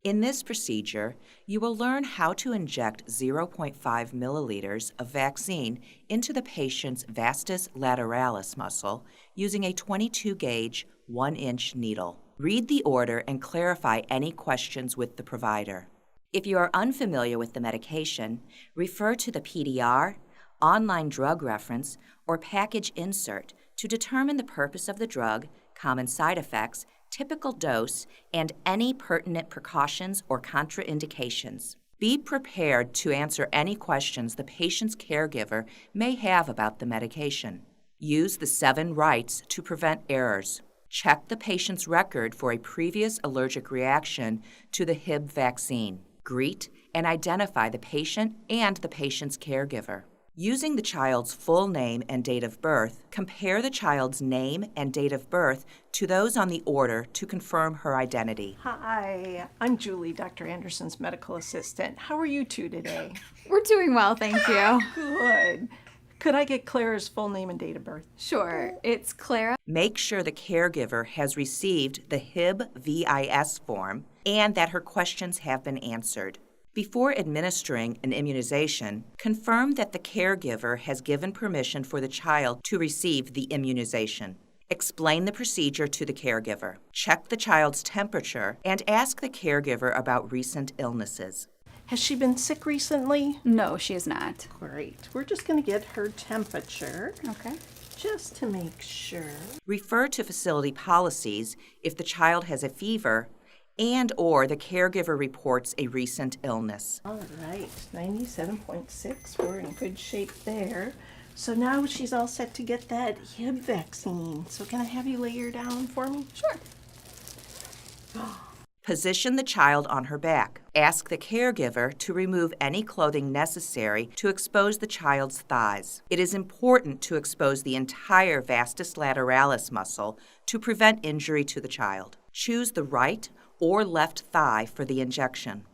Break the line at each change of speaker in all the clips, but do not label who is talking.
In this procedure, you will learn how to inject 0.5 milliliters of vaccine into the patient's vastus lateralis muscle using a 22-gauge, 1-inch needle. Read the order and clarify any questions with the provider. If you are unfamiliar with the medication, refer to the PDR, online drug reference, or package insert to determine the purpose of the drug, common side effects, typical dose, and any pertinent precautions or contraindications. Be prepared to answer any questions the patient's caregiver may have about the medication. Use the 7 rights to prevent errors. Check the patient's record for a previous allergic reaction to the Hib vaccine. Greet and identify the patient and the patient's caregiver. Using the child's full name and date of birth, compare the child's name and date of birth to those on the order to confirm her identity.
Hi, I'm Julie, Dr. Anderson's medical assistant. How are you two today?
We're doing well, thank you.
Good. Could I get Clara's full name and date of birth?
Sure, it's Clara.
Make sure the caregiver has received the Hib VIS form and that her questions have been answered. Before administering an immunization, confirm that the caregiver has given permission for the child to receive the immunization. Explain the procedure to the caregiver. Check the child's temperature and ask the caregiver about recent illnesses.
Has she been sick recently?
No, she is not.
Great. We're just going to get her temperature.
Okay.
Just to make sure.
Refer to facility policies if the child has a fever and/or the caregiver reports a recent illness.
All right, 97.6. We're in good shape there. So now she's all set to get that Hib vaccine. So can I have you lay her down for me?
Sure.
Position the child on her back. Ask the caregiver to remove any clothing necessary to expose the child's thighs. It is important to expose the entire vastus lateralis muscle to prevent injury to the child. Choose the right or left thigh for the injection.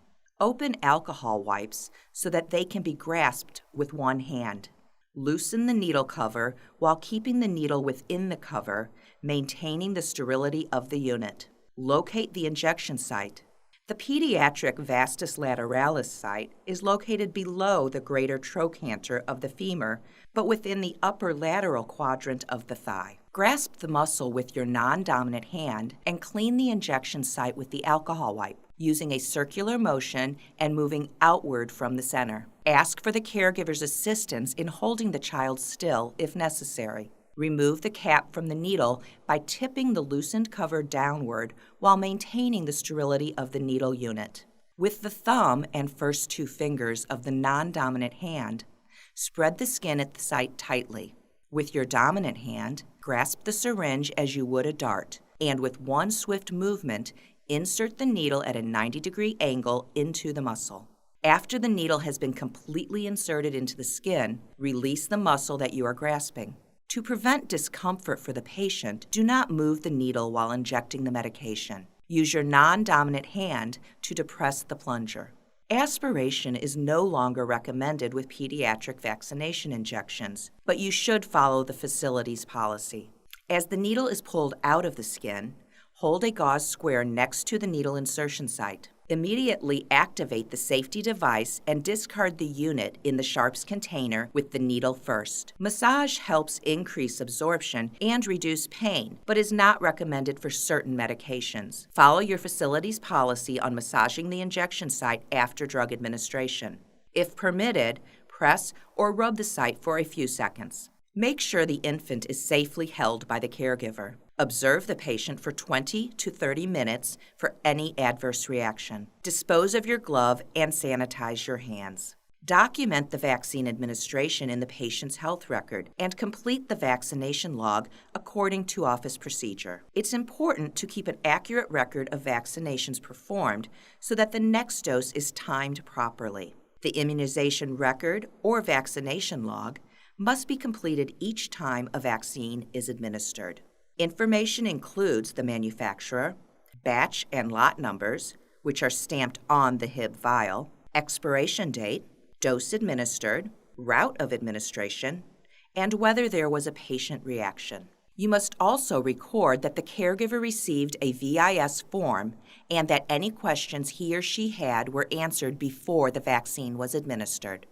Open alcohol wipes so that they can be grasped with one hand. Loosen the needle cover while keeping the needle within the cover, maintaining the sterility of the unit. Locate the injection site. The Pediatric Vastus Lateralis site is located below the greater trochanter of the femur, but within the upper lateral quadrant of the thigh. Grasp the muscle with your non-dominant hand and clean the injection site with the alcohol wipe, using a circular motion and moving outward from the center. Ask for the caregiver's assistance in holding the child still if necessary. Remove the cap from the needle by tipping the loosened cover downward while maintaining the sterility of the needle unit. With the thumb and first 2 fingers of the non-dominant hand, spread the skin at the site tightly. With your dominant hand, grasp the syringe as you would a dart, and with one swift movement, insert the needle at a 90-degree angle into the muscle. After the needle has been completely inserted into the skin, release the muscle that you are grasping. To prevent discomfort for the patient, do not move the needle while injecting the medication. Use your non-dominant hand to depress the plunger. Aspiration is no longer recommended with pediatric vaccination injections, but you should follow the facility's policy. As the needle is pulled out of the skin, hold a gauze square next to the needle insertion site. Immediately activate the safety device and discard the unit in the sharps container with the needle first. Massage helps increase absorption and reduce pain, but is not recommended for certain medications. Follow your facility's policy on massaging the injection site after drug administration. If permitted, press or rub the site for a few seconds. Make sure the infant is safely held by the caregiver. Observe the patient for 20 to 30 minutes for any adverse reaction. Dispose of your glove and sanitize your hands. Document the vaccine administration in the patient's health record and complete the vaccination log according to office procedure. It's important to keep an accurate record of vaccinations performed so that the next dose is timed properly. The immunization record or vaccination log must be completed each time a vaccine is administered. Information includes the manufacturer, batch and lot numbers, which are stamped on the Hib vial, expiration date, dose administered, route of administration, and whether there was a patient reaction. You must also record that the caregiver received a VIS form and that any questions he or she had were answered before the vaccine was administered.